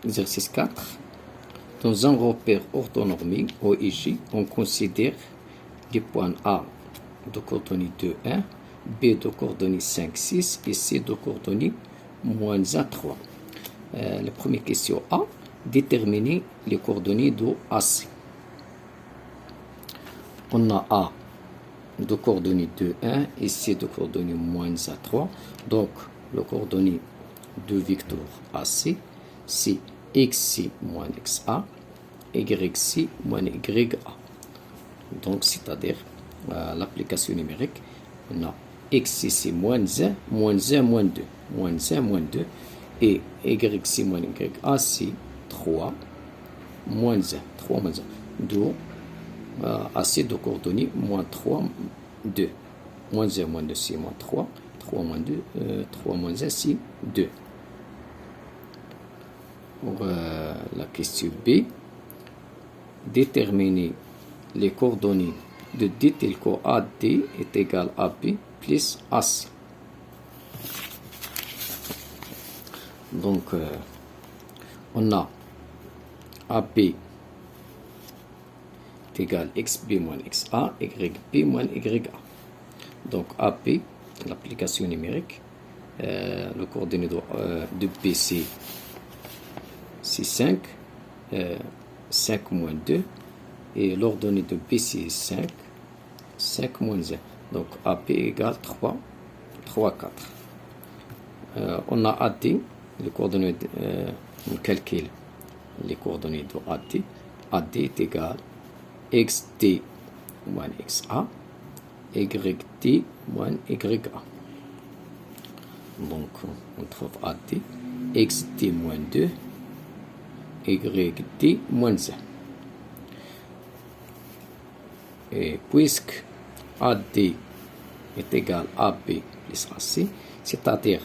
Exercice 4. Dans un repère orthonormé OIJ, on considère les points A de coordonnées 2, 1, B de coordonnées 5, 6 et C de coordonnées moins 1, 3. La première question A. Déterminer les coordonnées de AC. On a A de coordonnées 2, 1 et C de coordonnées moins 1, 3. Donc, le coordonnée de vecteur AC, c'est XC moins XA, YC moins YA. Donc, c'est-à-dire l'application numérique, on a XC c'est moins 1, moins 1, moins 2, moins 1, moins 2, et YC moins YA c'est 3, moins 1, 3 moins 1. Donc, AC de coordonnées moins 3, 2. Moins 1, moins 2, c'est moins 3. 3 moins 2, 3 moins 1, c'est 2. Pour la question B, déterminer les coordonnées de D tel que AD est égal à B plus AC. Donc, on a AB est égal XB moins XA, YB moins YA. Donc, AB, l'application numérique, le coordonnée de B c'est 5, 5 moins 2, et l'ordonnée de B c'est 5, 5 moins 1. Donc AB égale 3, 3, 4. On a AD, les coordonnées, on calcule les coordonnées de AD. AD est égal XD moins XA, YD moins YA. Donc, on trouve AD, XD moins 2, YD moins 1. Et puisque AD est égal à AB plus AC, c'est-à-dire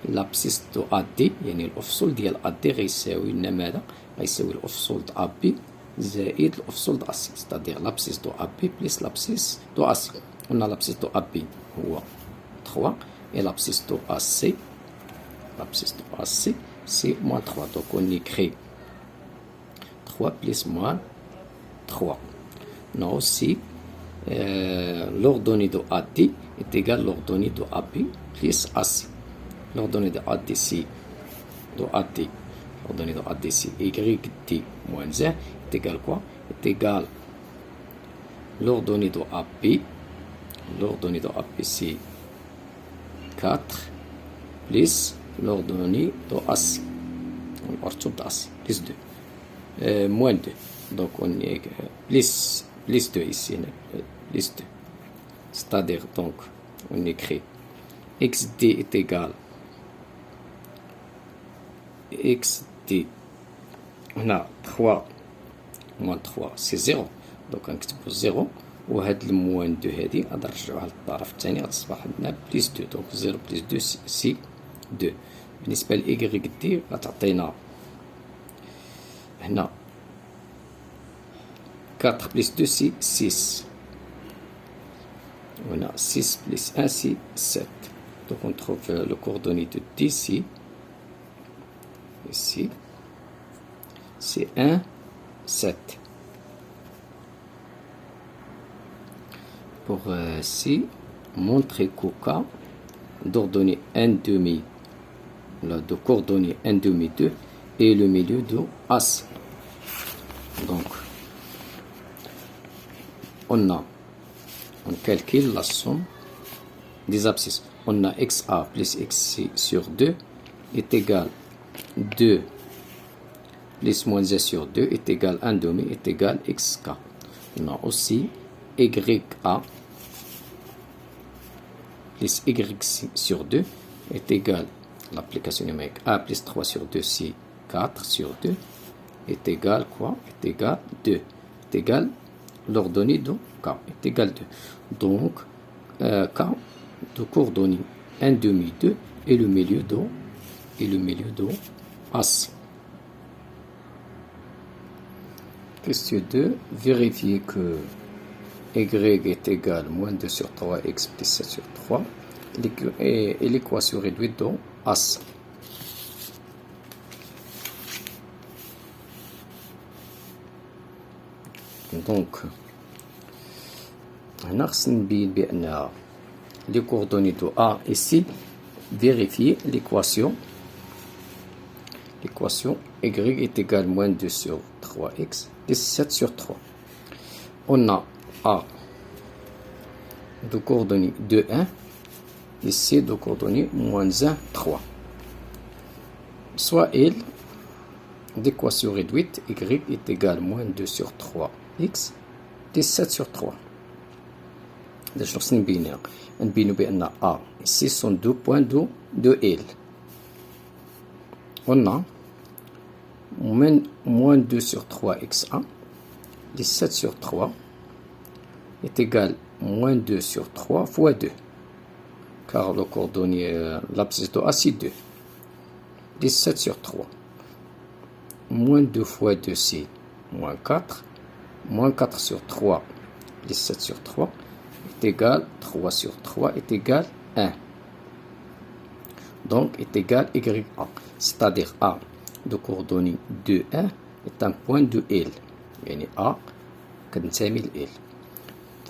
l'abscisse de AD, يعني الأفصول ديال AD غيساوي ماذا؟ غيساوي الأفصول د AB زائد الأفصول د AC, c'est-à-dire l'abscisse de AB plus l'abscisse de AC. On a l'abscisse de AB هو 3 et l'abscisse de AC, c'est moins 3. Donc on écrit 3 plus moins 3. On a aussi l'ordonnée de AD est égal à l'ordonnée de AB plus AC. L'ordonnée de AD c'est l'ordonnée de AD c'est YD moins 1 est égal quoi? Est égal l'ordonnée de AB. L'ordonnée de AB c'est 4 plus l'ordonnée de AC. On retrouve AC plus 2. Moins 2. Donc on est plus 2 ici. Plus 2. C'est-à-dire donc on écrit XD est égal XD. On a 3 moins 3 c'est 0. Donc نكتبو 0 وهاد الموان 2 هادي غادي نرجعوها للطرف الثاني غتصبح عندنا بليس 2. دونك 0 بليس 2 سي 2. بالنسبة ل Y دي غتعطينا هنا 4 بليس 2 سي 6. وهنا 6 بليس 1 سي 7. Donc on trouve le coordonnée de D ici c'est 1, 7. Pour C, montrer qu'au cas d'ordonnée 1 demi, de coordonnées 1 demi 2 et le milieu de AC. Donc, on calcule la somme des abscisses. On a XA plus XC sur 2 est égal 2 plus moins 1 sur 2 est égal 1 demi est égal XK. On a aussi YA plus YC sur 2 est égal, l'application numérique A plus 3 sur 2 c'est 4 sur 2 est égal quoi? Est égal 2. Est égal l'ordonnée de K est égal 2. Donc K de coordonnée 1 demi 2 et le milieu de AC. Question 2. Vérifier que Y est égal moins 2 sur 3 x plus 7 sur 3 et l'équation réduite de AC. Donc, هنا خصنا نبين بأن les coordonnées de A et C, vérifier l'équation. L'équation y est égale moins 2 sur 3x, 17 sur 3. On a A de coordonnées 2, 1 et C de coordonnées moins 1, 3. Soit L d'équation réduite y est égale moins 2 sur 3x, 17 sur 3. داش خصنا نبينها نبينو بأن A et C sont deux points de L. On a moins 2 sur 3x1, 17 sur 3 est égal moins 2 sur 3 fois 2, car le coordonnées, l'abscisse de A c'est 2, 17 sur 3, moins 2 fois 2 c'est moins 4, moins 4 sur 3, 17 sur 3, est égal 3 sur 3 est égal 1. Donc est égal YA, c'est-à-dire A de coordonnées 2, 1 est un point de L. يعني A كتنتمي ل L.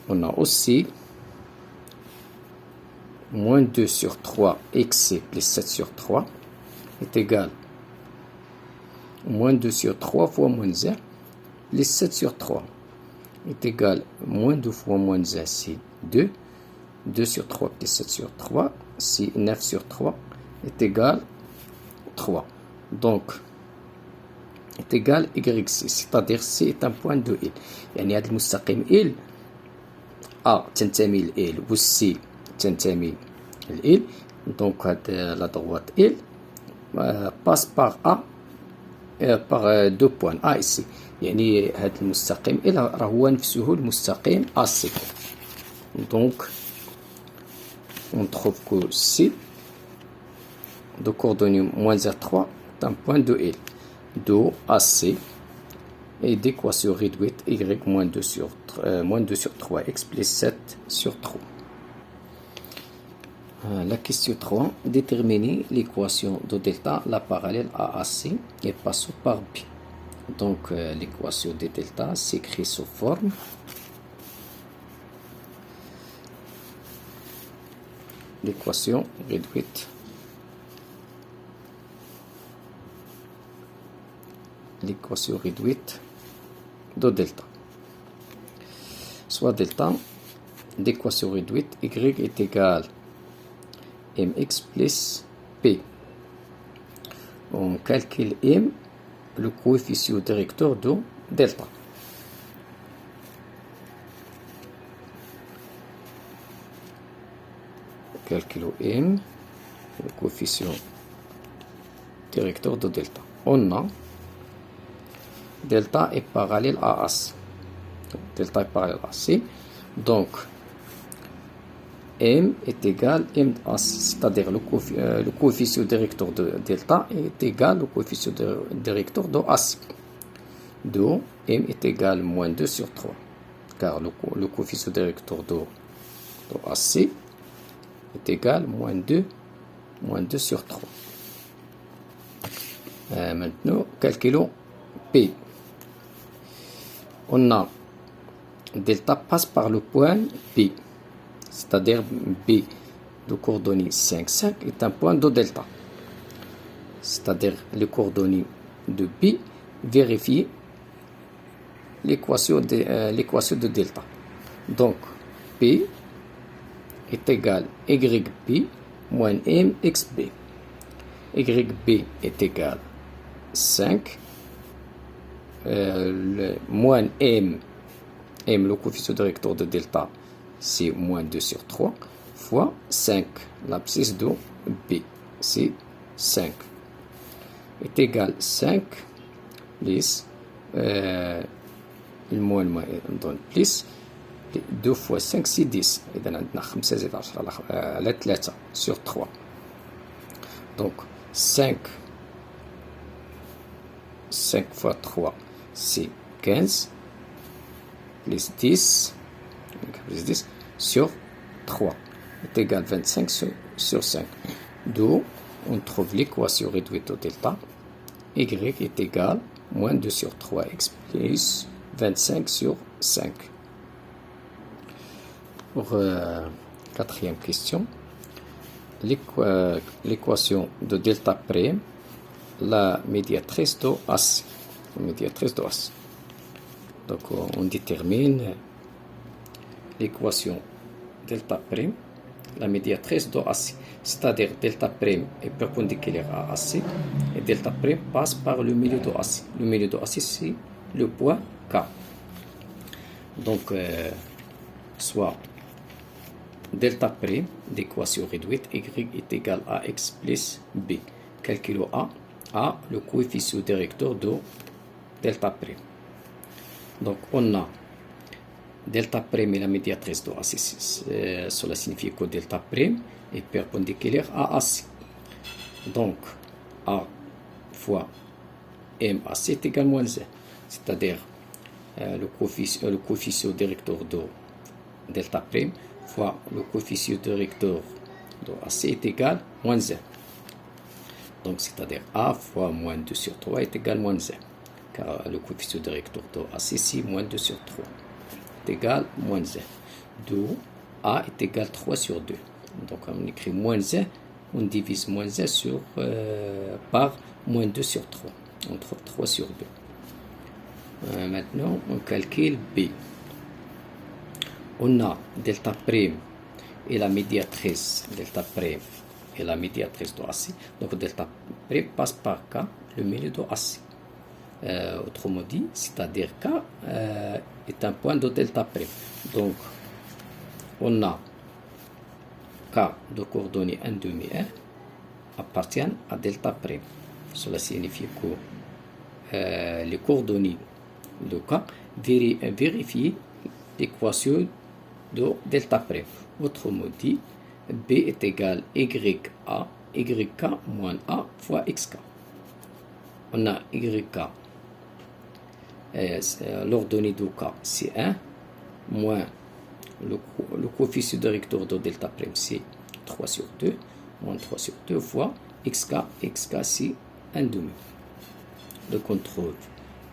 On a aussi moins 2 sur 3 x plus 7 sur 3 est égal moins 2 sur 3 fois moins 1 plus 7 sur 3 est égal moins 2 fois moins 1 c'est 2. 2 sur 3 plus 7 sur 3 c'est 9 sur 3 est égal 3. Donc est égal YC, c'est-à-dire C est un point de L. يعني هذا المستقيم L A تنتمي ل L و C تنتمي ل L. Donc la droite L passe par A par deux points A et C. يعني هذا المستقيم L راه هو نفسه المستقيم AC. Donc on trouve que C de coordonnées moins R3 est un point de L. De AC et d'équation réduite y moins 2 sur 3x plus 7 sur 3. La question 3, déterminer l'équation de delta, la parallèle à AC et passons par B. Donc l'équation de delta s'écrit sous forme l'équation réduite de delta. Soit delta d'équation réduite y est égal mx plus p. On calcule m, le coefficient directeur de delta. Calculons m, le coefficient directeur de delta. On a delta est parallèle à AC. Delta est parallèle à AC. Donc, M est égal à M AC, c'est-à-dire le coefficient directeur de delta est égal au coefficient directeur de AC. Donc, M est égal à moins 2 sur 3, car le coefficient directeur de AC est égal à moins 2 sur 3. Maintenant, calculons P. On a delta passe par le point B, c'est-à-dire B de coordonnées 5, 5 est un point de delta. C'est-à-dire les coordonnées de B vérifient l'équation de delta. Donc P est égal à YB moins MXB. YB est égal à 5. Moins M, le coefficient directeur de delta, c'est moins 2 sur 3, fois 5, l'abscisse de B, c'est 5, est égal à 5 plus, le moins donne plus, 2 fois 5 c'est 10, et donc on a 5 زائد 10 على 3 sur 3. Donc 5 fois 3 c'est 15 plus 10 sur 3 est égal à 25 sur 5. D'où on trouve l'équation réduite au delta. Y est égal à moins 2 sur 3x plus 25 sur 5. Pour quatrième question, l'équation de delta prime, la médiatrice de AC. Donc on détermine l'équation delta prime, la médiatrice de AC. C'est-à-dire delta prime est perpendiculaire à AC et delta prime passe par le milieu de AC. Le milieu de AC, c'est le point K. Donc, soit delta prime d'équation réduite, y est égal à x plus b. Calculons A, le coefficient directeur de delta prime. Donc, on a delta prime est la médiatrice de AC. Cela signifie que delta prime est perpendiculaire à AC. Donc, A fois MAC est égal à moins 1. C'est-à-dire, le coefficient directeur de delta prime fois le coefficient directeur de AC est égal à moins 1. Donc, c'est-à-dire A fois moins 2 sur 3 est égal à moins 1. Car le coefficient directeur de AC, c'est moins 2 sur 3. Est égal à moins 1. D'où A est égal à 3 sur 2. Donc, on écrit moins 1, on divise moins 1 par moins 2 sur 3. On trouve 3 sur 2. Maintenant, on calcule B. On a delta prime et la médiatrice, delta prime et la médiatrice de AC. Donc, delta prime passe par K, le milieu de AC. Autrement dit, c'est-à-dire K est un point de delta prime. Donc, on a K de coordonnées 1, 2, 1 appartiennent à delta prime. Cela signifie que les coordonnées de K vérifient l'équation de delta prime. Autrement dit, B est égal à YK moins A fois XK. On a YK, l'ordonnée de K, c'est 1, moins le coefficient directeur de delta prime, c'est 3 sur 2, moins 3 sur 2 fois XK, c'est 1 demi. Donc on trouve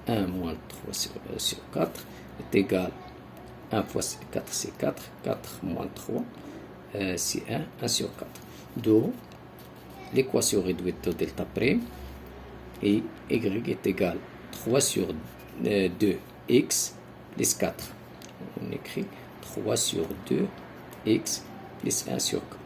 1 moins 3 sur 4 est égal à 1 fois 4, c'est 4, 4 moins 3, c'est 1 sur 4. Donc, l'équation réduite de delta prime et Y est égal à 3 sur 2x plus 4. On écrit 3 sur 2x plus 1 sur 4.